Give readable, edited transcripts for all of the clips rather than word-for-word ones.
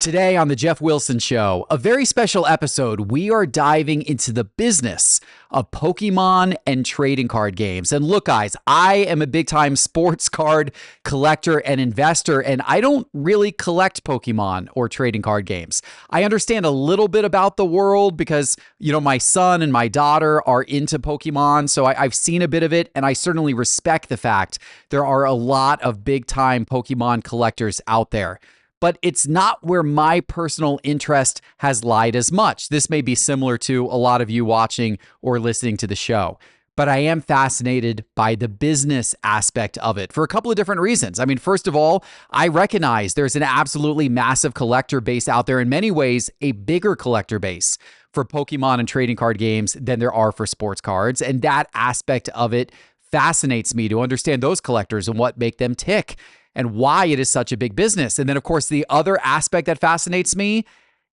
Today on the Geoff Wilson Show, a very special episode, we are diving into the business of Pokemon and trading card games. And look, guys, I am a big-time sports card collector and investor, and I don't really collect Pokemon or trading card games. I understand a little bit about the world because, my son and my daughter are into Pokemon, so I've seen a bit of it, and I certainly respect the fact there are a lot of big-time Pokemon collectors out there. But it's not where my personal interest has lied as much. This may be similar to a lot of you watching or listening to the show, but I am fascinated by the business aspect of it for a couple of different reasons. I mean, first of all, I recognize there's an absolutely massive collector base out there, in many ways, a bigger collector base for Pokemon and trading card games than there are for sports cards. And that aspect of it fascinates me to understand those collectors and what make them tick, and why it is such a big business. And then, of course, the other aspect that fascinates me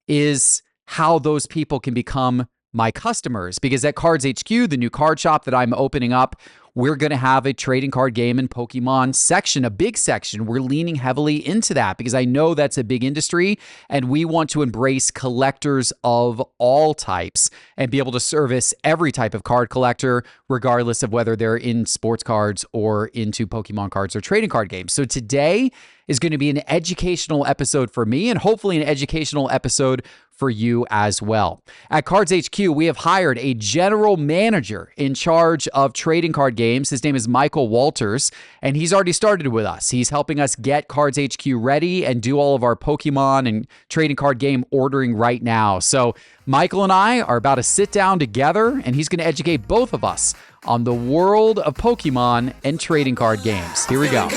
is how those people can become my customers. Because at CardsHQ, the new card shop that I'm opening up, we're going to have a trading card game and Pokemon section, a big section. We're leaning heavily into that because I know that's a big industry, and we want to embrace collectors of all types and be able to service every type of card collector, regardless of whether they're in sports cards or into Pokemon cards or trading card games. So today is going to be an educational episode for me, and hopefully an educational episode for you as well. At CardsHQ, we have hired a general manager in charge of trading card games. His name is Michael Walters, and he's already started with us. He's helping us get CardsHQ ready and do all of our Pokemon and trading card game ordering right now. So Michael and I are about to sit down together, and he's going to educate both of us on the world of Pokemon and trading card games. Here we go.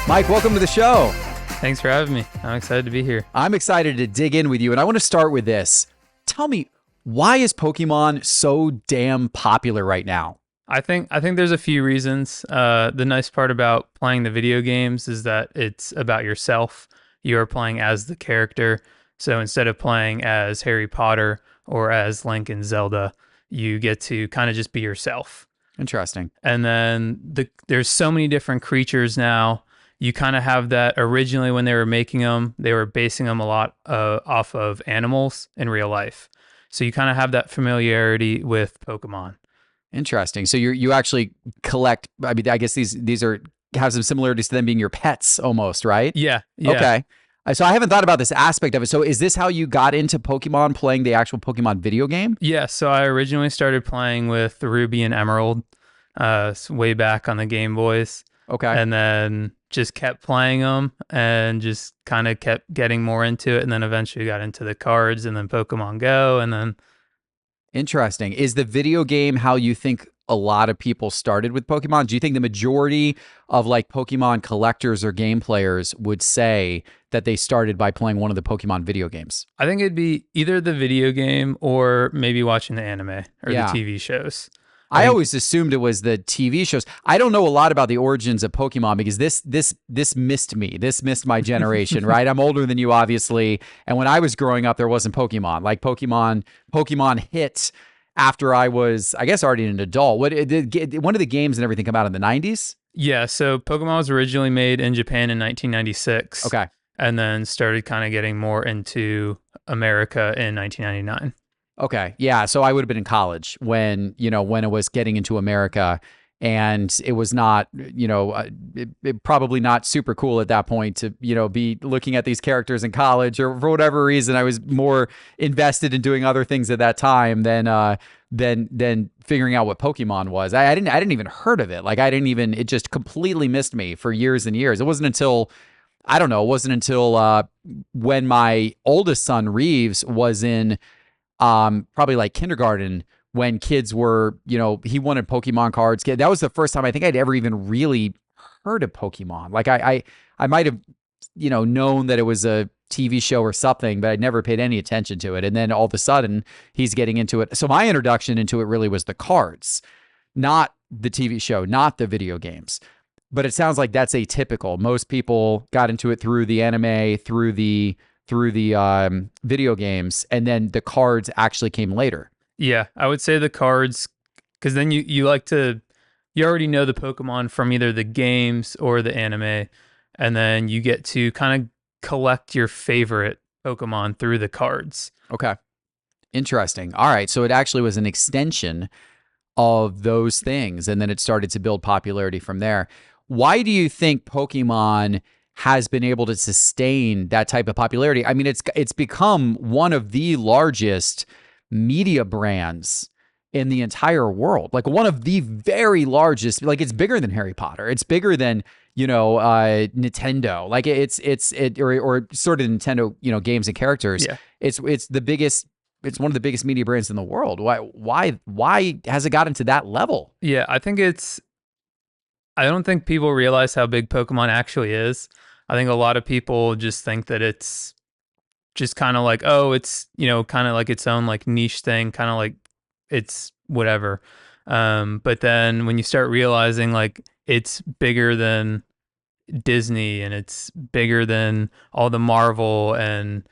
Mike, welcome to the show. Thanks for having me. I'm excited to be here. I'm excited to dig in with you, and I want to start with this. Tell me, why is Pokemon so damn popular right now? I think there's a few reasons. The nice part about playing the video games is that it's about yourself. You're playing as the character. So instead of playing as Harry Potter or as Link and Zelda, you get to kind of just be yourself. Interesting. And then there's so many different creatures now. You kind of have that originally when they were making them, they were basing them a lot off of animals in real life. So you kind of have that familiarity with Pokemon. Interesting. So you actually collect, I mean, I guess these have some similarities to them being your pets almost, right? Yeah. Okay. So I haven't thought about this aspect of it. So is this how you got into Pokemon, playing the actual Pokemon video game? Yeah. So I originally started playing with the Ruby and Emerald way back on the Game Boys. Okay. And then just kept playing them and just kind of kept getting more into it. And then eventually got into the cards and then Pokemon Go. And then. Interesting. Is the video game how you think a lot of people started with Pokemon? Do you think the majority of like Pokemon collectors or game players would say that they started by playing one of the Pokemon video games? I think it'd be either the video game or maybe watching the anime or the TV shows. I always assumed it was the TV shows. I don't know a lot about the origins of Pokemon because this missed me. This missed my generation, right? I'm older than you, obviously. And when I was growing up, there wasn't Pokemon. Like Pokemon hit after I was, I guess, already an adult. When did the games and everything come out in the 90s? Yeah, so Pokemon was originally made in Japan in 1996. Okay. And then started kind of getting more into America in 1999. Okay. Yeah. So I would have been in college when it was getting into America, and it was not, probably not super cool at that point to, be looking at these characters in college, or for whatever reason, I was more invested in doing other things at that time than figuring out what Pokemon was. I didn't even heard of it. Like it just completely missed me for years and years. It wasn't until when my oldest son Reeves was in probably like kindergarten, when kids were, he wanted Pokemon cards. That was the first time I think I'd ever even really heard of Pokemon. Like I might have, known that it was a TV show or something, but I'd never paid any attention to it. And then all of a sudden he's getting into it. So my introduction into it really was the cards, not the TV show, not the video games. But it sounds like that's atypical. Most people got into it through the anime, through the through the video games, and then the cards actually came later. Yeah, I would say the cards, because then you like to, you already know the Pokemon from either the games or the anime, and then you get to kind of collect your favorite Pokemon through the cards. Okay. Interesting. All right. So it actually was an extension of those things, and then it started to build popularity from there. Why do you think Pokemon has been able to sustain that type of popularity? I mean, it's become one of the largest media brands in the entire world. Like one of the very largest, like it's bigger than Harry Potter. It's bigger than, Nintendo. Like or sort of Nintendo, games and characters. Yeah. It's the biggest, it's one of the biggest media brands in the world. Why has it gotten to that level? Yeah, I don't think people realize how big Pokemon actually is. I think a lot of people just think that it's just kind of like, oh, it's, kind of like its own like niche thing, kind of like it's whatever. But then when you start realizing like it's bigger than Disney and it's bigger than all the Marvel and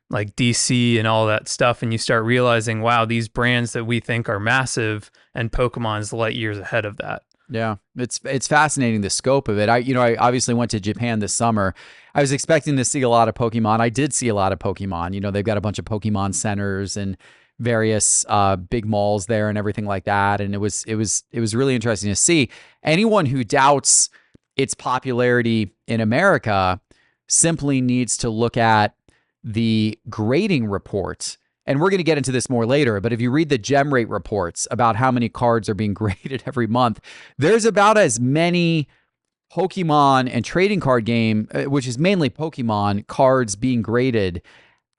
like DC and all that stuff, and you start realizing, wow, these brands that we think are massive and Pokemon's light years ahead of that. Yeah, it's fascinating, the scope of it. I obviously went to Japan this summer. I was expecting to see a lot of Pokemon. I did see a lot of Pokemon. They've got a bunch of Pokemon centers and various big malls there and everything like that. And it was really interesting to see. Anyone who doubts its popularity in America simply needs to look at the grading reports. And we're going to get into this more later, but if you read the gem rate reports about how many cards are being graded every month, there's about as many Pokemon and trading card game, which is mainly Pokemon cards being graded,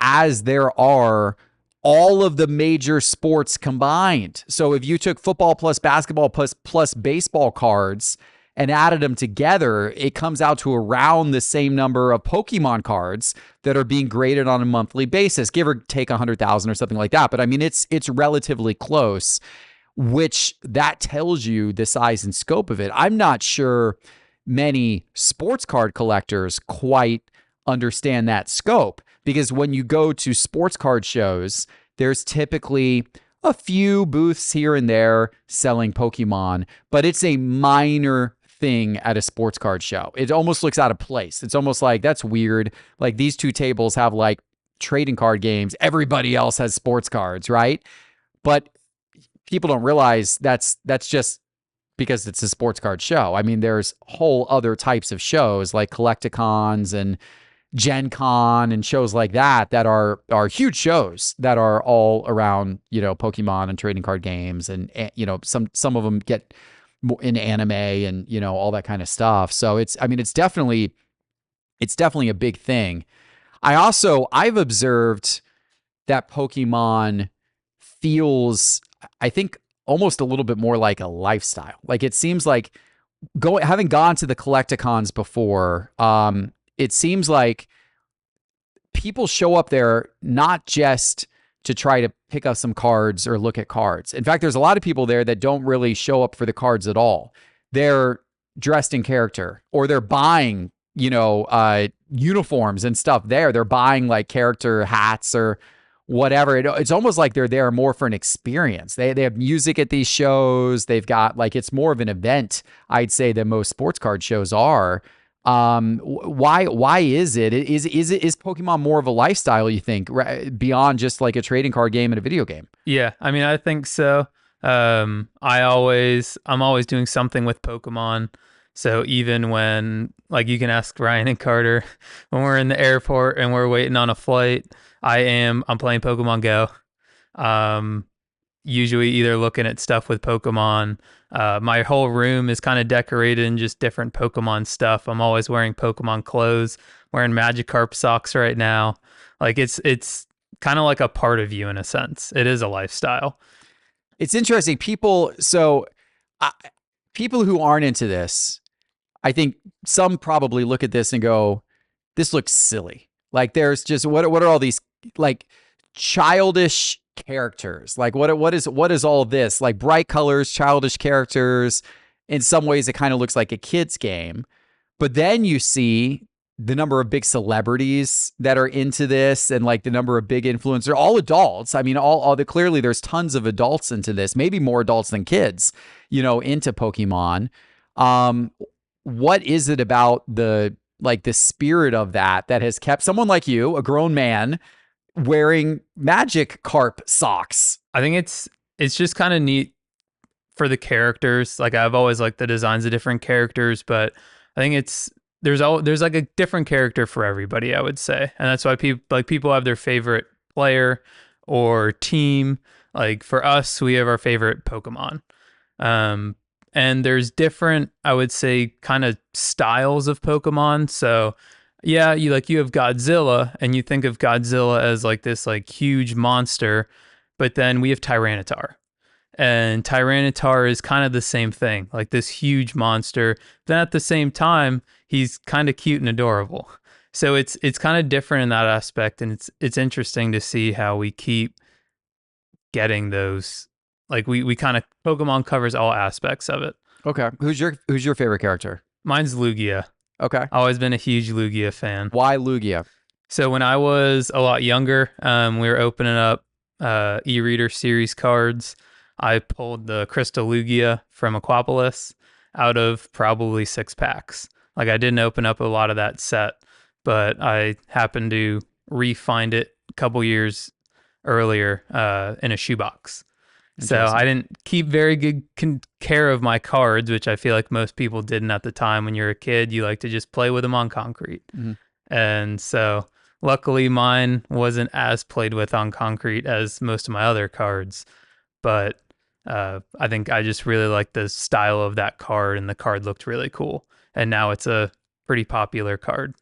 as there are all of the major sports combined. So if you took football plus basketball plus baseball cards and added them together, it comes out to around the same number of Pokemon cards that are being graded on a monthly basis, give or take 100,000 or something like that. But I mean, it's relatively close, which that tells you the size and scope of it. I'm not sure many sports card collectors quite understand that scope, because when you go to sports card shows, there's typically a few booths here and there selling Pokemon, but it's a minor thing at a sports card show. It almost looks out of place. It's almost like, that's weird. Like these two tables have like trading card games. Everybody else has sports cards, right? But people don't realize that's just because it's a sports card show. I mean, there's whole other types of shows like Collecticons and Gen Con and shows like that are huge shows that are all around, Pokemon and trading card games. And, some of them get in anime and, all that kind of stuff. So it's definitely a big thing. I've observed that Pokemon feels, I think, almost a little bit more like a lifestyle. Like it seems like having gone to the Collecticons before, it seems like people show up there not just to try to pick up some cards or look at cards. In fact, there's a lot of people there that don't really show up for the cards at all. They're dressed in character, or they're buying, uniforms and stuff there. They're buying like character hats or whatever. It's almost like they're there more for an experience. They have music at these shows. They've got like, it's more of an event, I'd say, than most sports card shows are. Why is it? Is Pokemon more of a lifestyle, you think, beyond just like a trading card game and a video game? Yeah, I mean, I think so. I'm always doing something with Pokemon. So even when, like, you can ask Ryan and Carter, when we're in the airport and we're waiting on a flight, I'm playing Pokemon Go. Usually either looking at stuff with Pokemon. My whole room is kind of decorated in just different Pokemon stuff. I'm always wearing Pokemon clothes, wearing Magikarp socks right now. Like it's kind of like a part of you in a sense. It is a lifestyle. It's interesting. People who aren't into this, I think some probably look at this and go, this looks silly. Like there's just, what are all these like childish characters? Like what is all this? Like bright colors, childish characters. In some ways it kind of looks like a kid's game. But then you see the number of big celebrities that are into this and like the number of big influencers, all adults. I mean, all the clearly there's tons of adults into this, maybe more adults than kids, into Pokemon. Um, what is it about the spirit of that has kept someone like you, a grown man, wearing Magic Carp socks? I think it's just kind of neat for the characters. Like I've always liked the designs of different characters, but I think there's like a different character for everybody, I would say. And that's why people have their favorite player or team. Like for us, we have our favorite Pokemon. And there's different, I would say, kind of styles of Pokemon. So yeah, you have Godzilla, and you think of Godzilla as like this like huge monster, but then we have Tyranitar. And Tyranitar is kind of the same thing, like this huge monster. Then at the same time, he's kind of cute and adorable. So it's kind of different in that aspect, and it's interesting to see how we keep getting those. Like we kind of Pokemon covers all aspects of it. Okay, who's your favorite character? Mine's Lugia. Okay, Always been a huge Lugia fan. why Lugia? So when I was a lot younger, we were opening up e-reader series cards. I pulled the Crystal Lugia from Aquapolis out of probably 6 packs. Like I didn't open up a lot of that set, but I happened to re-find it a couple years earlier in a shoebox. So I didn't keep very good care of my cards, which I feel like most people didn't at the time. When you're a kid, you like to just play with them on concrete. Mm-hmm. And so luckily mine wasn't as played with on concrete as most of my other cards. But I think I just really like the style of that card, and the card looked really cool. And now it's a pretty popular card.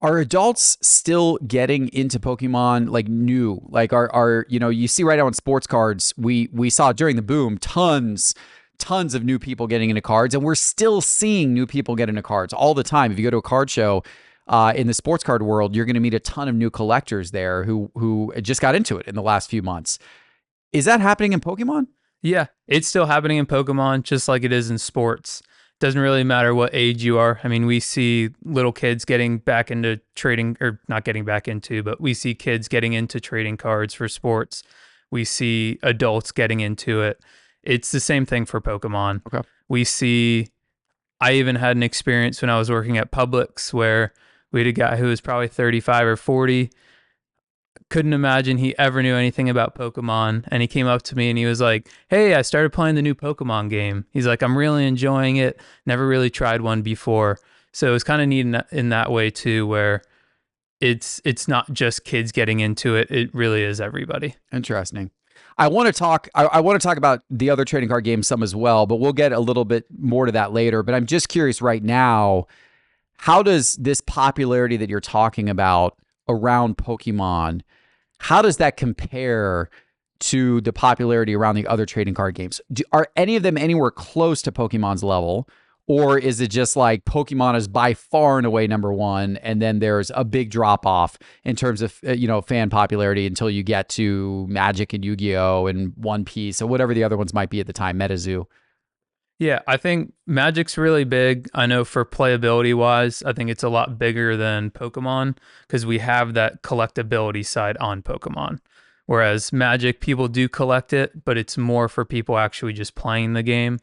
Are adults still getting into Pokemon like new? Like are you see right now in sports cards, we saw during the boom tons of new people getting into cards, and we're still seeing new people get into cards all the time. If you go to a card show in the sports card world, you're going to meet a ton of new collectors there who just got into it in the last few months. Is that happening in Pokemon? Yeah, it's still happening in Pokemon, just like it is in sports. Doesn't really matter what age you are. I mean, we see little kids getting back into trading, or not getting back into, but we see kids getting into trading cards for sports. We see adults getting into it. It's the same thing for Pokemon. Okay. I even had an experience when I was working at Publix where we had a guy who was probably 35 or 40. Couldn't imagine he ever knew anything about Pokemon. And he came up to me and he was like, "Hey, I started playing the new Pokemon game." He's like, "I'm really enjoying it. Never really tried one before." So it's kind of neat in that way too, where it's not just kids getting into it. It really is everybody. Interesting. I want to talk about the other trading card games some as well, but we'll get a little bit more to that later. But I'm just curious right now, how does this popularity that you're talking about around Pokemon, how does that compare to the popularity around the other trading card games? Are any of them anywhere close to Pokemon's level? Or is it just like Pokemon is by far and away number one, and then there's a big drop off in terms of fan popularity until you get to Magic and Yu-Gi-Oh! And One Piece or whatever the other ones might be at the time, MetaZoo? Yeah, I think Magic's really big. I know for playability wise, I think it's a lot bigger than Pokemon because we have that collectability side on Pokemon. Whereas Magic, people do collect it, but it's more for people actually just playing the game.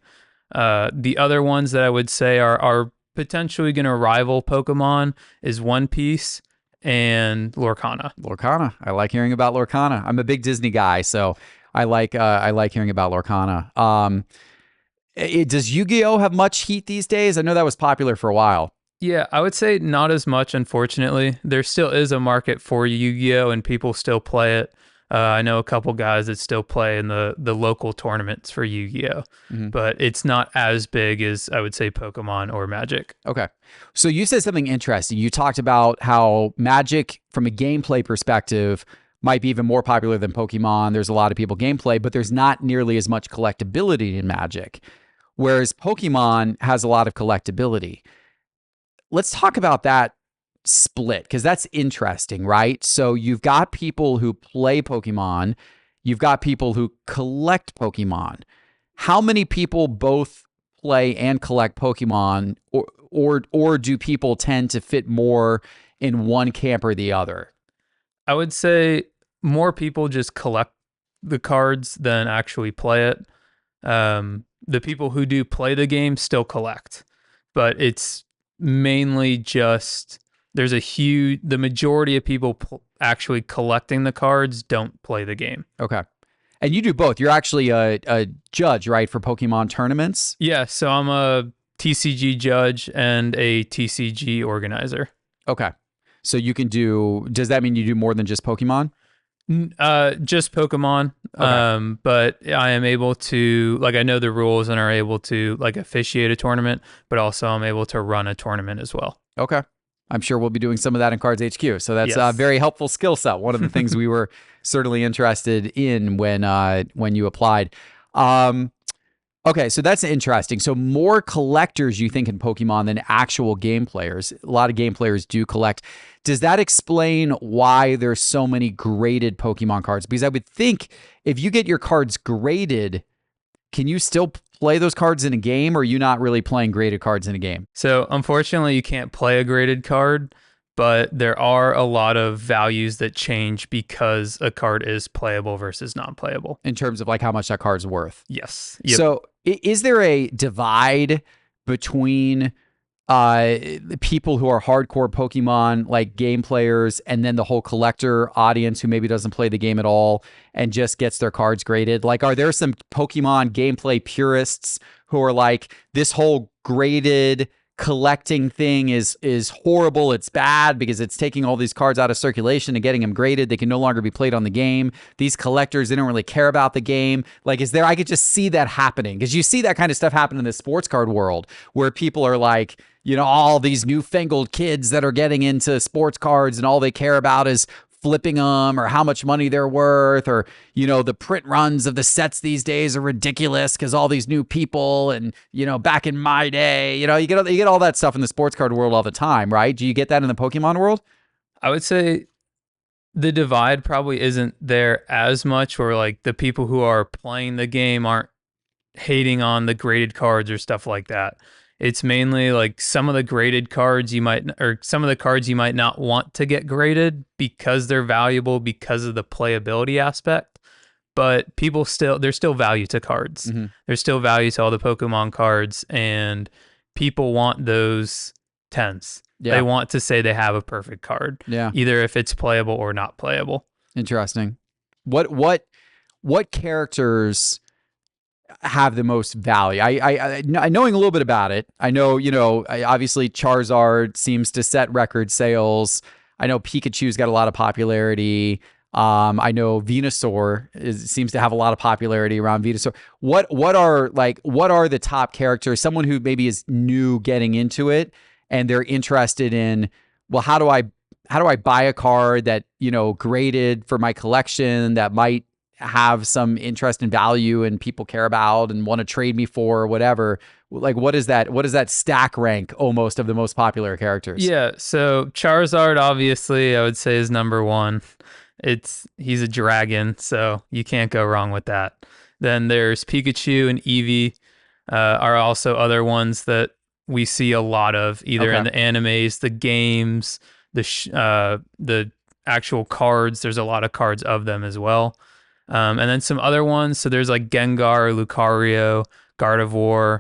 The other ones that I would say are potentially going to rival Pokemon is One Piece and Lorcana. Lorcana. I like hearing about Lorcana. I'm a big Disney guy, so I like hearing about Lorcana. Does Yu-Gi-Oh have much heat these days? I know that was popular for a while. Yeah, I would say not as much, unfortunately. There still is a market for Yu-Gi-Oh, and people still play it. I know a couple guys that still play in the local tournaments for Yu-Gi-Oh, but it's not as big as, I would say, Pokemon or Magic. Okay. So you said something interesting. You talked about how Magic, from a gameplay perspective, might be even more popular than Pokemon. There's a lot of people gameplay, but there's not nearly as much collectability in Magic, whereas Pokemon has a lot of collectability. Let's talk about that split, because that's interesting, right? So you've got people who play Pokemon, you've got people who collect Pokemon. How many people both play and collect Pokemon, or do people tend to fit more in one camp or the other? I would say more people just collect the cards than actually play it. The people who do play the game still collect, but it's mainly just the majority of people actually collecting the cards don't play the game. Okay. And you do both. You're actually a judge, right, for Pokemon tournaments? Yeah, so I'm a TCG judge and a TCG organizer. Okay. So you can does that mean you do more than just Pokemon? Just Pokemon. Okay. But I am able to, like, I know the rules and are able to, like, officiate a tournament, but also I'm able to run a tournament as well. Okay. I'm sure we'll be doing some of that in CardsHQ. So that's a Yes. very helpful skill set. One of the things we were certainly interested in when you applied. Okay, so that's interesting. So more collectors, you think, in Pokemon than actual game players. A lot of game players do collect. Does that explain why there's so many graded Pokemon cards? Because I would think if you get your cards graded, can you still play those cards in a game, or are you not really playing graded cards in a game? So unfortunately, you can't play a graded card, but there are a lot of values that change because a card is playable versus non-playable. In terms of like how much that card's worth. Yes. Yep. So is there a divide between the people who are hardcore Pokemon like game players and then the whole collector audience who maybe doesn't play the game at all and just gets their cards graded? Like, are there some Pokemon gameplay purists who are like, this whole graded collecting thing is horrible, it's bad because it's taking all these cards out of circulation and getting them graded, they can no longer be played on the game, these collectors, they don't really care about the game? Like, I could just see that happening, because you see that kind of stuff happen in the sports card world where people are like, all these newfangled kids that are getting into sports cards and all they care about is flipping them or how much money they're worth, or the print runs of the sets these days are ridiculous because all these new people, and back in my day, you get all that stuff in the sports card world all the time, right? Do you get that in the Pokemon world? I would say the divide probably isn't there as much, or like the people who are playing the game aren't hating on the graded cards or stuff like that. It's mainly like some of the graded cards some of the cards you might not want to get graded because they're valuable because of the playability aspect. But there's still value to cards. Mm-hmm. There's still value to all the Pokemon cards, and people want those 10s. Yeah. They want to say they have a perfect card. Yeah. Either if it's playable or not playable. Interesting. What characters have the most value? I knowing a little bit about it, I know, obviously Charizard seems to set record sales. I know Pikachu's got a lot of popularity. I know Venusaur seems to have a lot of popularity around Venusaur. What are the top characters? Someone who maybe is new getting into it and they're interested in, well, how do I buy a card that, graded for my collection that might have some interest and value and people care about and want to trade me for, or whatever? Like, what is that stack rank almost of the most popular characters? Yeah, so Charizard obviously I would say is number one. He's a dragon, so you can't go wrong with that. Then there's Pikachu and Eevee, are also other ones that we see a lot of, either in the animes, the games, the actual cards. There's a lot of cards of them as well. And then some other ones. So there's like Gengar, Lucario, Gardevoir,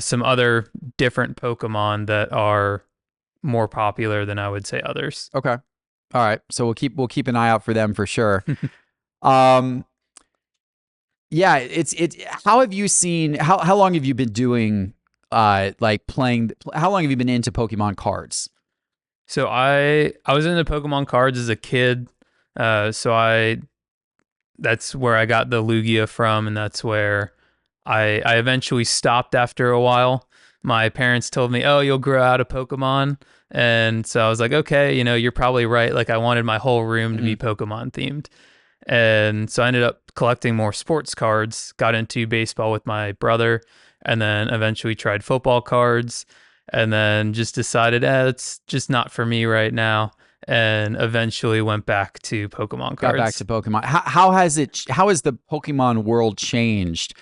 some other different Pokemon that are more popular than I would say others. Okay. All right. So we'll keep an eye out for them for sure. Yeah, how have you seen, how long have you been doing like playing, how long have you been into Pokemon cards? So I was into Pokemon cards as a kid. That's where I got the Lugia from, and that's where I eventually stopped after a while. My parents told me, "Oh, you'll grow out of Pokemon." And so I was like, "Okay, you're probably right." Like, I wanted my whole room to be Pokemon themed. And so I ended up collecting more sports cards, got into baseball with my brother, and then eventually tried football cards, and then just decided, it's just not for me right now. And eventually went back to Pokemon cards. Got back to Pokemon. How has the Pokemon world changed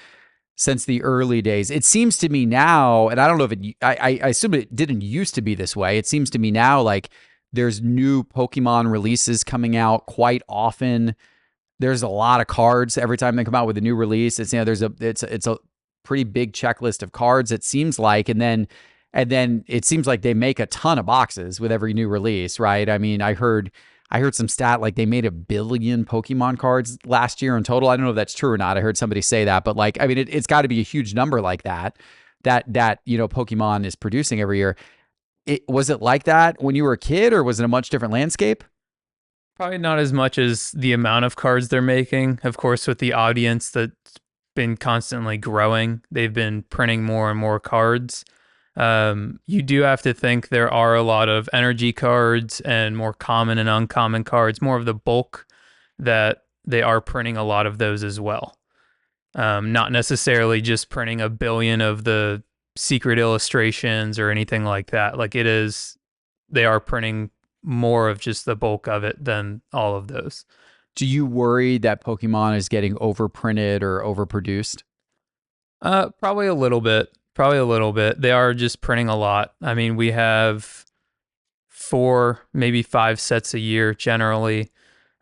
since the early days. It seems to me now, and I don't know if I assume it didn't used to be this way. It seems to me now like there's new Pokemon releases coming out quite often. There's a lot of cards every time they come out with a new release. It's, it's a pretty big checklist of cards, it seems like, and then it seems like they make a ton of boxes with every new release, right? I mean, I heard some stat like they made 1 billion Pokemon cards last year in total. I don't know if that's true or not. I heard somebody say that, but like, I mean, it's got to be a huge number like that Pokemon is producing every year. Was it like that when you were a kid, or was it a much different landscape? Probably not as much as the amount of cards they're making. Of course, with the audience that's been constantly growing, they've been printing more and more cards. You do have to think there are a lot of energy cards and more common and uncommon cards, more of the bulk that they are printing a lot of those as well. Not necessarily just printing 1 billion of the secret illustrations or anything like that. Like it is, they are printing more of just the bulk of it than all of those. Do you worry that Pokemon is getting overprinted or overproduced? Probably a little bit. Probably a little bit. They are just printing a lot. I mean, we have 4, maybe 5 sets a year generally.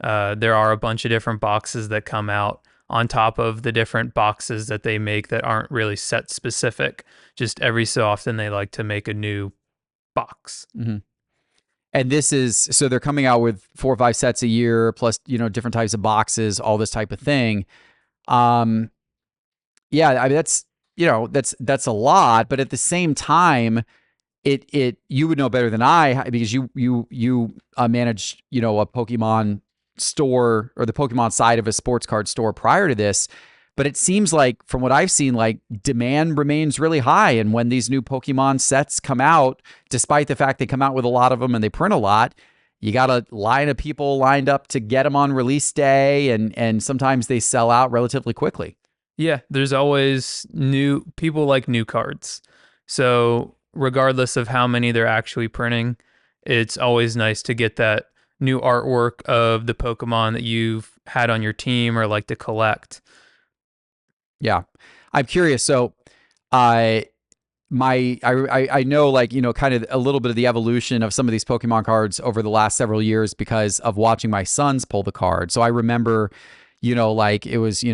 There are a bunch of different boxes that come out on top of the different boxes that they make that aren't really set specific. Just every so often they like to make a new box. Mm-hmm. And this is, so they're coming out with 4 or 5 sets a year, plus, different types of boxes, all this type of thing. Yeah, I mean, that's a lot, but at the same time, you would know better than I, because you manage, a Pokemon store, or the Pokemon side of a sports card store prior to this. But it seems like, from what I've seen, like demand remains really high. And when these new Pokemon sets come out, despite the fact they come out with a lot of them and they print a lot, you got a line of people lined up to get them on release day. And sometimes they sell out relatively quickly. Yeah, there's always new people like new cards. So regardless of how many they're actually printing, it's always nice to get that new artwork of the Pokemon that you've had on your team or like to collect. Yeah, I'm curious. So, I know, like, kind of a little bit of the evolution of some of these Pokemon cards over the last several years because of watching my sons pull the card. So I remember, like it was, I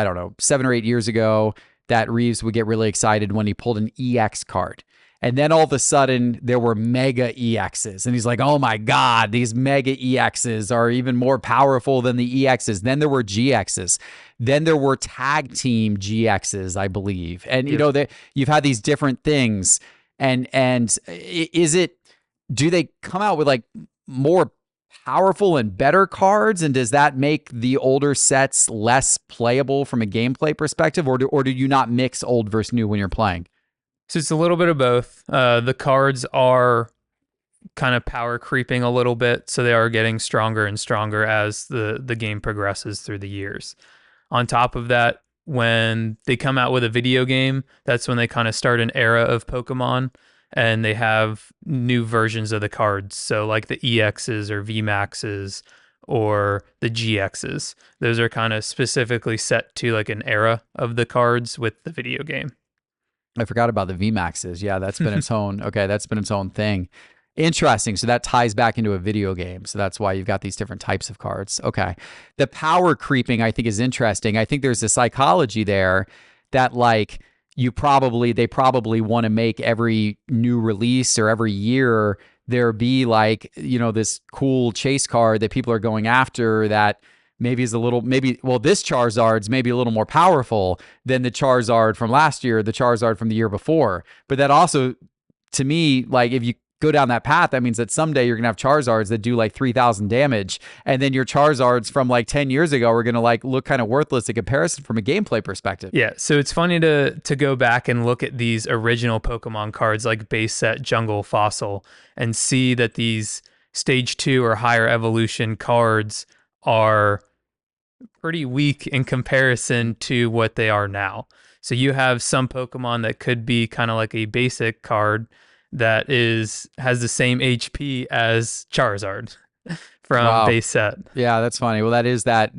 don't know, 7 or 8 years ago that Reeves would get really excited when he pulled an EX card. And then all of a sudden there were mega EXs. And he's like, oh my God, these mega EXs are even more powerful than the EXs. Then there were GXs. Then there were tag team GXs, I believe. And, you've had these different things. And do they come out with like more powerful and better cards? And does that make the older sets less playable from a gameplay perspective? Or do you not mix old versus new when you're playing? So it's a little bit of both. The cards are kind of power creeping a little bit, so they are getting stronger and stronger as the game progresses through the years. On top of that, when they come out with a video game, that's when they kind of start an era of Pokemon, and they have new versions of the cards. So like the EXs or VMAXs or the GXs. Those are kind of specifically set to like an era of the cards with the video game. I forgot about the VMAXs. Yeah, that's been its own. Okay, that's been its own thing. Interesting. So that ties back into a video game. So that's why you've got these different types of cards. Okay. The power creeping, I think, is interesting. I think there's a psychology there that, like, they probably want to make every new release or every year there be like, this cool chase card that people are going after that maybe is this Charizard's maybe a little more powerful than the Charizard from last year, the Charizard from the year before. But that also, to me, like, if you go down that path, that means that someday you're going to have Charizards that do like 3,000 damage. And then your Charizards from like 10 years ago are going to like look kind of worthless in comparison from a gameplay perspective. Yeah, so it's funny to go back and look at these original Pokemon cards like base set, jungle, fossil, and see that these stage 2 or higher evolution cards are pretty weak in comparison to what they are now. So you have some Pokemon that could be kind of like a basic card that has the same HP as Charizard from Wow. base set. Yeah, that's funny. Well, that is that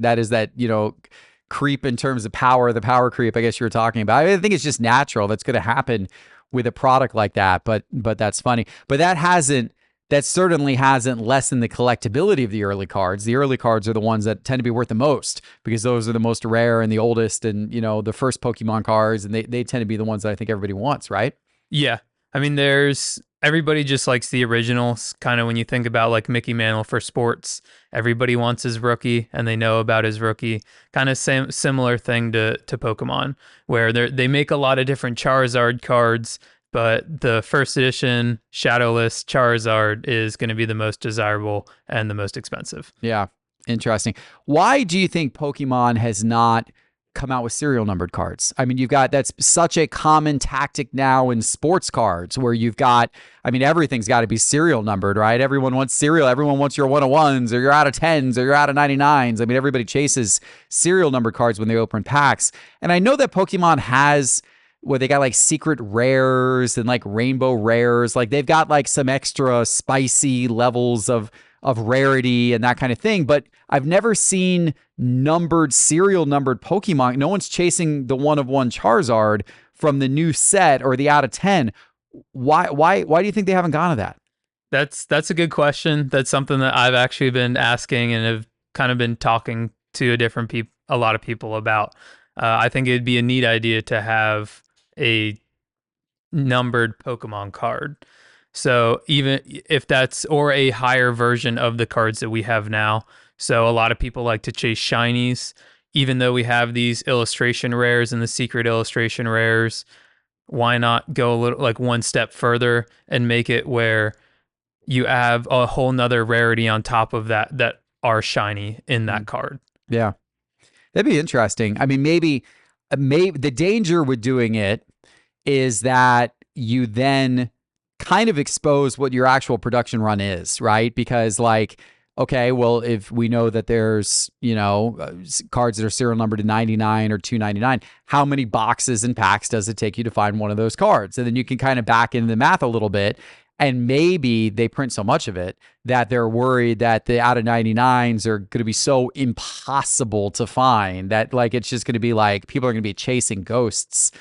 creep in terms of power, the power creep, I guess you were talking about. I think it's just natural. That's going to happen with a product like that. But that's funny. But that certainly hasn't lessened the collectability of the early cards. The early cards are the ones that tend to be worth the most because those are the most rare and the oldest and, the first Pokemon cards. And they tend to be the ones that I think everybody wants, right? Yeah. I mean, everybody just likes the originals. Kind of when you think about like Mickey Mantle for sports, everybody wants his rookie and they know about his rookie. Kind of similar thing to Pokemon, where they make a lot of different Charizard cards, but the first edition Shadowless Charizard is going to be the most desirable and the most expensive. Yeah, interesting. Why do you think Pokemon has not come out with serial numbered cards? I mean, that's such a common tactic now in sports cards where everything's got to be serial numbered, right? Everyone wants serial. Everyone wants your 101s or your out of 10s or your out of 99s. I mean, everybody chases serial numbered cards when they open packs. And I know that Pokemon has where they got like secret rares and like rainbow rares. Like they've got like some extra spicy levels of rarity and that kind of thing. But I've never seen serial numbered Pokemon. No one's chasing the 1/1 Charizard from the new set or the out of 10. Why do you think they haven't gone to that? That's a good question. That's something that I've actually been asking and have kind of been talking to a lot of people about. I think it'd be a neat idea to have a numbered Pokemon card. So even if or a higher version of the cards that we have now. So a lot of people like to chase shinies, even though we have these illustration rares and the secret illustration rares. Why not go a little like one step further and make it where you have a whole nother rarity on top of that are shiny in that card? Yeah, that'd be interesting. I mean, maybe the danger with doing it is that you then kind of expose what your actual production run is, right? Because okay, well, if we know that there's, cards that are serial numbered to 99 or 299, how many boxes and packs does it take you to find one of those cards? And then you can kind of back into the math a little bit. And maybe they print so much of it that they're worried that the out of 99s are going to be so impossible to find that it's just going to be people are going to be chasing ghosts.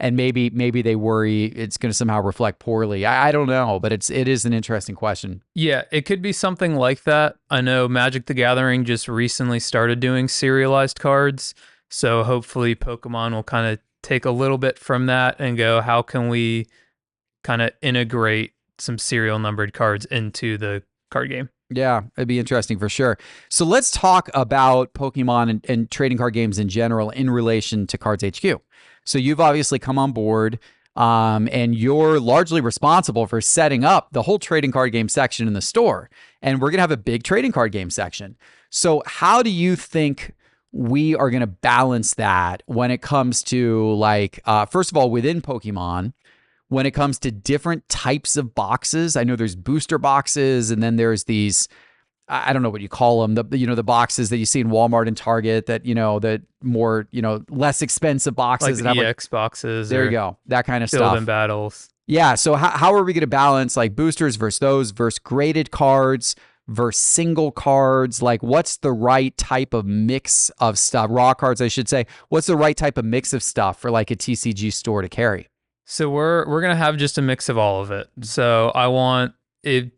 And maybe they worry it's going to somehow reflect poorly. I don't know, but it is an interesting question. Yeah, it could be something like that. I know Magic the Gathering just recently started doing serialized cards. So hopefully Pokemon will kind of take a little bit from that and go, how can we kind of integrate some serial numbered cards into the card game? Yeah, it'd be interesting for sure. So let's talk about Pokemon and trading card games in general in relation to CardsHQ. So you've obviously come on board and you're largely responsible for setting up the whole trading card game section in the store. And we're going to have a big trading card game section. So how do you think we are going to balance that when it comes to first of all, within Pokemon, when it comes to different types of boxes? I know there's booster boxes and then there's these, I don't know what you call them, the boxes that you see in Walmart and Target that, the more, less expensive boxes. Like EX boxes. There you go. That kind of stuff. Build and battles. Yeah. So how are we going to balance boosters versus graded cards versus single cards? What's the right type of mix of stuff? Raw cards, I should say. What's the right type of mix of stuff for a TCG store to carry? So we're going to have just a mix of all of it. So I want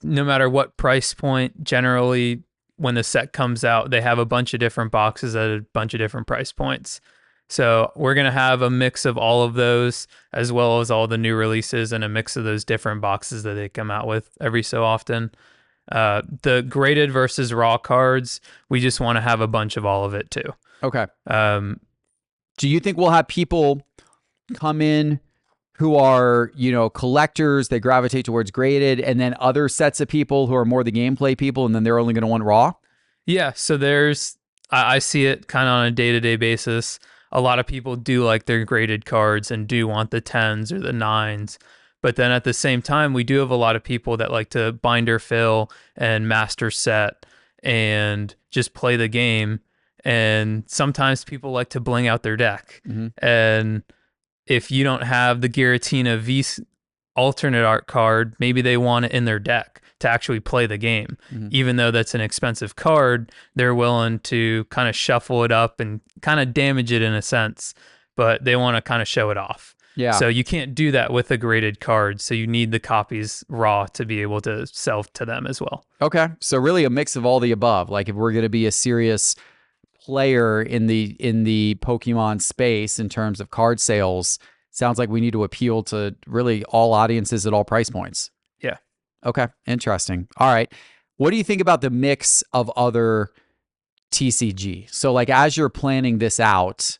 no matter what price point, generally when the set comes out, they have a bunch of different boxes at a bunch of different price points. So we're going to have a mix of all of those, as well as all the new releases and a mix of those different boxes that they come out with every so often. The graded versus raw cards, we just want to have a bunch of all of it too. Okay. Do you think we'll have people come in who are, collectors, they gravitate towards graded, and then other sets of people who are more the gameplay people, and then they're only going to want raw? Yeah, so I see it kind of on a day-to-day basis. A lot of people do like their graded cards and do want the 10s or the 9s. But then at the same time, we do have a lot of people that like to binder fill and master set and just play the game. And sometimes people like to bling out their deck. Mm-hmm. And if you don't have the Giratina V alternate art card, maybe they want it in their deck to actually play the game. Mm-hmm. Even though that's an expensive card, they're willing to kind of shuffle it up and kind of damage it in a sense, but they want to kind of show it off. Yeah. So you can't do that with a graded card. So you need the copies raw to be able to sell to them as well. Okay. So really a mix of all the above. Like if we're going to be a serious player in the Pokemon space in terms of card sales, sounds like we need to appeal to really all audiences at all price points. Yeah. Okay. Interesting. All right. What do you think about the mix of other TCG? So like as you're planning this out,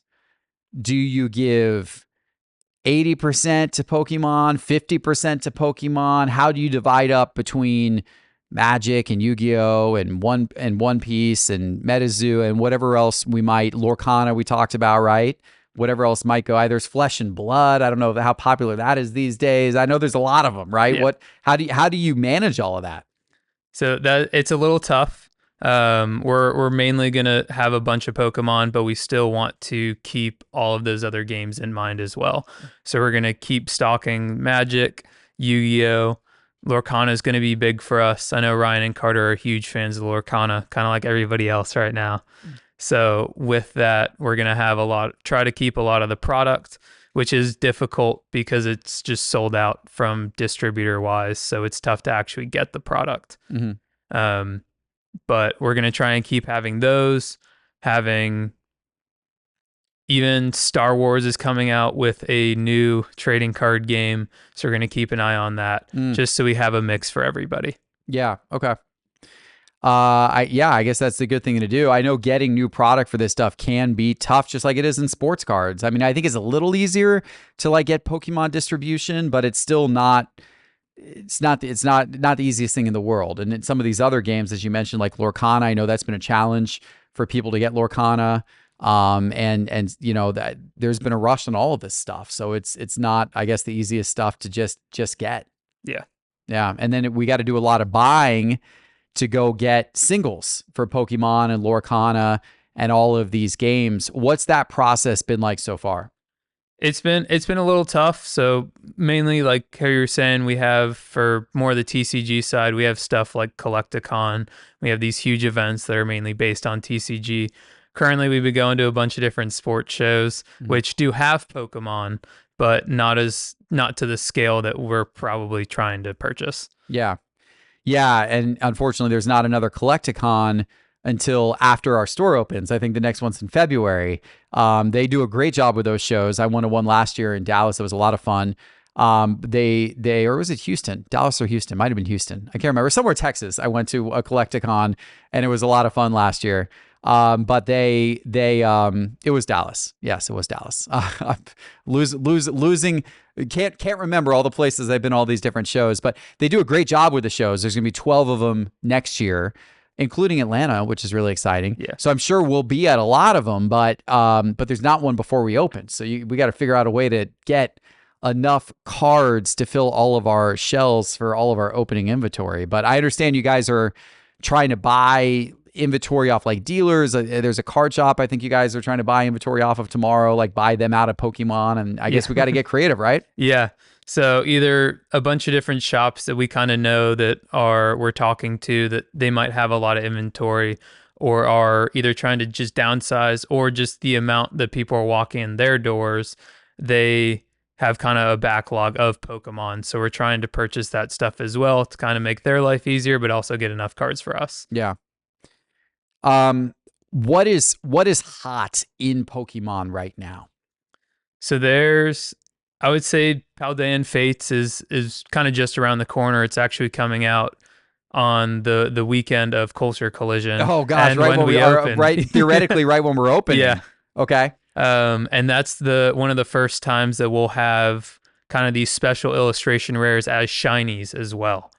do you give 80% to Pokemon, 50% to Pokemon? How do you divide up between Magic and Yu-Gi-Oh and One Piece and MetaZoo and whatever else Lorcana we talked about, right? Whatever else might go. There's Flesh and Blood. I don't know how popular that is these days. I know there's a lot of them, right? Yeah. How do you manage all of that? So that it's a little tough. We're mainly gonna have a bunch of Pokemon, but we still want to keep all of those other games in mind as well. So we're gonna keep stocking Magic, Yu-Gi-Oh. Lorcana is going to be big for us. I know Ryan and Carter are huge fans of Lorcana, kind of like everybody else right now. So with that, we're going to try to keep a lot of the product, which is difficult because it's just sold out from distributor wise. So it's tough to actually get the product. Mm-hmm. But we're going to try and keep having those, even Star Wars is coming out with a new trading card game. So we're going to keep an eye on that just so we have a mix for everybody. Yeah. Okay. I guess that's the good thing to do. I know getting new product for this stuff can be tough, just like it is in sports cards. I mean, I think it's a little easier to like get Pokemon distribution, but it's still not. It's not the easiest thing in the world. And in some of these other games, as you mentioned, like Lorcana, I know that's been a challenge for people to get Lorcana. And you know that there's been a rush on all of this stuff. So it's not, I guess, the easiest stuff to just get. Yeah. Yeah. And then we got to do a lot of buying to go get singles for Pokemon and Lorcana and all of these games. What's that process been like so far? It's been a little tough. So mainly, like how you were saying, we have for more of the TCG side, we have stuff like Collecticon. We have these huge events that are mainly based on TCG. Currently, we've been going to a bunch of different sports shows, which do have Pokemon, but not to the scale that we're probably trying to purchase. Yeah. Yeah. And unfortunately, there's not another Collecticon until after our store opens. I think the next one's in February. They do a great job with those shows. I won one last year in Dallas. It was a lot of fun. Or was it Houston? Dallas or Houston? Might have been Houston. I can't remember. Somewhere Texas. I went to a Collecticon and it was a lot of fun last year. But it was Dallas. Yes, it was Dallas. Losing. Can't remember all the places I've been, all these different shows, but they do a great job with the shows. There's going to be 12 of them next year, including Atlanta, which is really exciting. Yeah. So I'm sure we'll be at a lot of them, but there's not one before we open. So we got to figure out a way to get enough cards to fill all of our shelves for all of our opening inventory. But I understand you guys are trying to buy inventory off like dealers. There's a card shop I think you guys are trying to buy inventory off of tomorrow, like buy them out of Pokemon. And I guess we got to get creative, right? Yeah. So either a bunch of different shops that we kind of know that we're talking to that they might have a lot of inventory, or are either trying to just downsize, or just the amount that people are walking in their doors, they have kind of a backlog of Pokemon. So we're trying to purchase that stuff as well to kind of make their life easier, but also get enough cards for us. Yeah. What is hot in Pokemon right now? So I would say Paldean Fates is kind of just around the corner. It's actually coming out on the weekend of Culture Collision. Oh gosh, right when we open. Right, theoretically, right when we're opening. Yeah. Okay. And that's one of the first times that we'll have kind of these special illustration rares as shinies as well.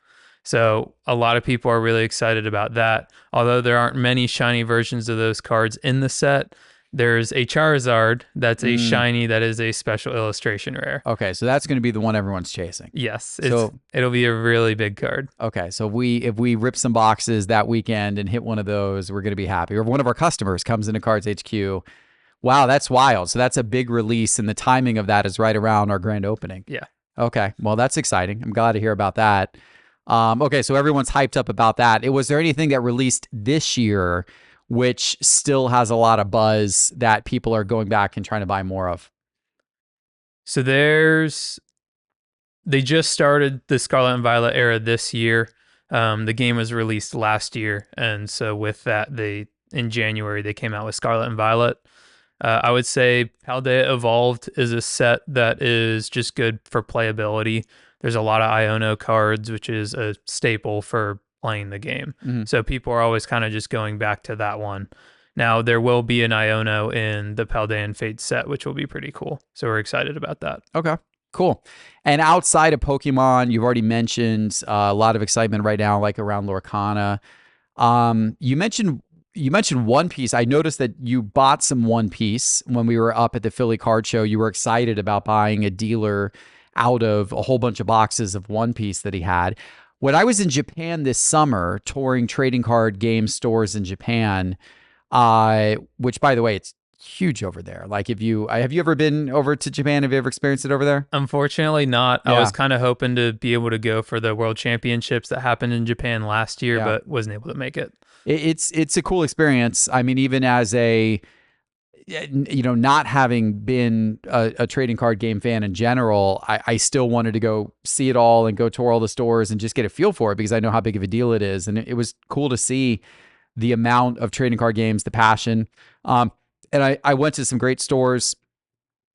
So a lot of people are really excited about that. Although there aren't many shiny versions of those cards in the set, there's a Charizard that's a shiny that is a special illustration rare. Okay, so that's going to be the one everyone's chasing. Yes, it'll be a really big card. Okay, so if we rip some boxes that weekend and hit one of those, we're going to be happy. Or if one of our customers comes into CardsHQ, wow, that's wild. So that's a big release, and the timing of that is right around our grand opening. Yeah. Okay, well, that's exciting. I'm glad to hear about that. Okay, so everyone's hyped up about that. Was there anything that released this year which still has a lot of buzz that people are going back and trying to buy more of? So they just started the Scarlet and Violet era this year. The game was released last year, and so with that, in January they came out with Scarlet and Violet. I would say Paldea Evolved is a set that is just good for playability. There's a lot of Iono cards, which is a staple for playing the game. Mhm. So people are always kind of just going back to that one. Now, there will be an Iono in the Paldean Fate set, which will be pretty cool. So we're excited about that. Okay, cool. And outside of Pokemon, you've already mentioned a lot of excitement right now, like around Lorcana. You mentioned One Piece. I noticed that you bought some One Piece when we were up at the Philly Card Show. You were excited about buying a dealer out of a whole bunch of boxes of One Piece that he had. When I was in Japan this summer, touring trading card game stores in Japan, which by the way, it's huge over there. Like, have you ever been over to Japan? Have you ever experienced it over there? Unfortunately, not. I Yeah. was kind of hoping to be able to go for the World Championships that happened in Japan last year, Yeah. but wasn't able to make it. It's a cool experience. I mean, even as not having been a trading card game fan in general, I still wanted to go see it all and go tour all the stores and just get a feel for it because I know how big of a deal it is. And it was cool to see the amount of trading card games, the passion. And I went to some great stores.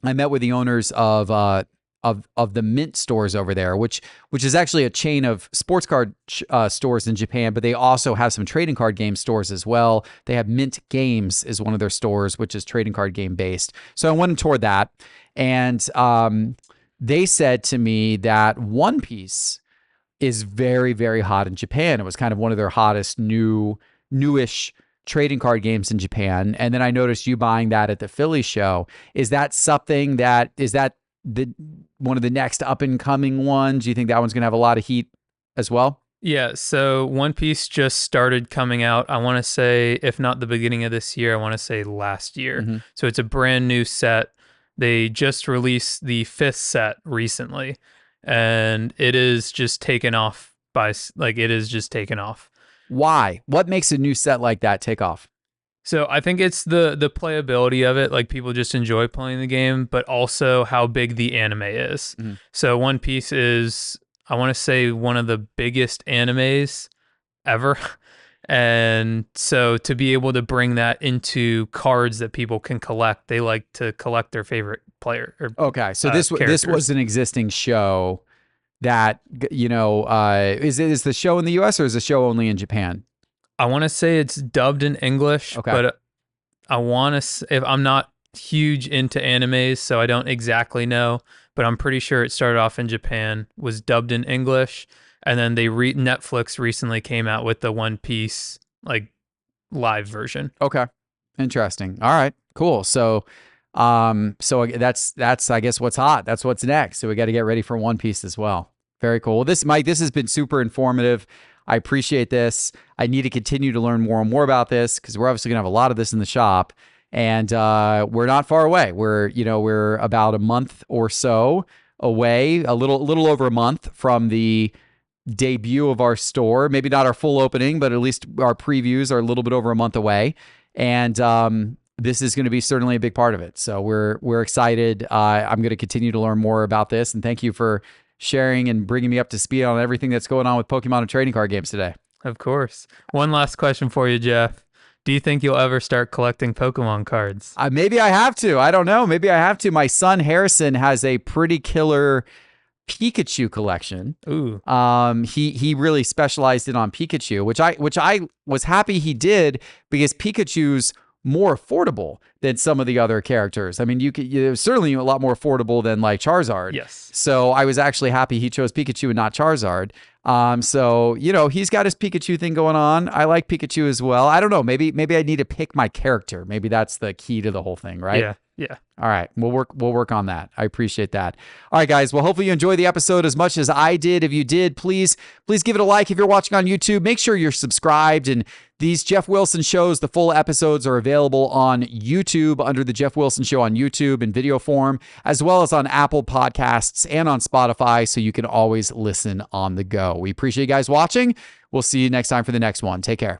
I met with the owners of the Mint stores over there, which is actually a chain of sports card stores in Japan, but they also have some trading card game stores as well. They have Mint Games is one of their stores, which is trading card game based. So I went and toured that, and they said to me that One Piece is very, very hot in Japan. It was kind of one of their hottest newish trading card games in Japan. And then I noticed you buying that at the Philly show. Is that one of the next up and coming ones? Do you think that one's going to have a lot of heat as well? Yeah, so One Piece just started coming out, I want to say, if not the beginning of this year, I want to say last year. Mm-hmm. So it's a brand new set. They just released the 5th set recently, and it is just taken off Why? What makes a new set like that take off? So I think it's the playability of it, like people just enjoy playing the game, but also how big the anime is. Mm-hmm. So One Piece is, I want to say, one of the biggest animes ever. And so to be able to bring that into cards that people can collect, they like to collect their favorite player. Okay, so this was an existing show that is the show in the U.S. or is the show only in Japan? I want to say it's dubbed in English, okay. But I want to, if I'm not huge into animes, so I don't exactly know, but I'm pretty sure it started off in Japan, was dubbed in English, and then Netflix recently came out with the One Piece like live version. Okay, interesting. All right, cool. So that's I guess what's hot. That's what's next. So we got to get ready for One Piece as well. Very cool. Well, Mike, this has been super informative. I appreciate this. I need to continue to learn more and more about this because we're obviously gonna have a lot of this in the shop, and we're not far away. We're about a month or so away, a little over a month from the debut of our store. Maybe not our full opening, but at least our previews are a little bit over a month away, and this is going to be certainly a big part of it. So we're excited. I'm going to continue to learn more about this, and thank you for sharing and bringing me up to speed on everything that's going on with Pokemon and trading card games today. Of course. One last question for you, Geoff. Do you think you'll ever start collecting Pokemon cards? Maybe I have to. I don't know. Maybe I have to. My son Harrison has a pretty killer Pikachu collection. Ooh. He really specialized in on Pikachu, which I was happy he did because Pikachu's more affordable than some of the other characters. I mean, you're certainly a lot more affordable than like Charizard. Yes. So I was actually happy he chose Pikachu and not Charizard. So he's got his Pikachu thing going on. I like Pikachu as well. I don't know. Maybe I need to pick my character. Maybe that's the key to the whole thing, right? Yeah. Yeah. All right. We'll work on that. I appreciate that. All right, guys. Well, hopefully you enjoyed the episode as much as I did. If you did, please give it a like. If you're watching on YouTube, make sure you're subscribed. And these Geoff Wilson shows, the full episodes are available on YouTube under the Geoff Wilson Show on YouTube in video form, as well as on Apple Podcasts and on Spotify, so you can always listen on the go. We appreciate you guys watching. We'll see you next time for the next one. Take care.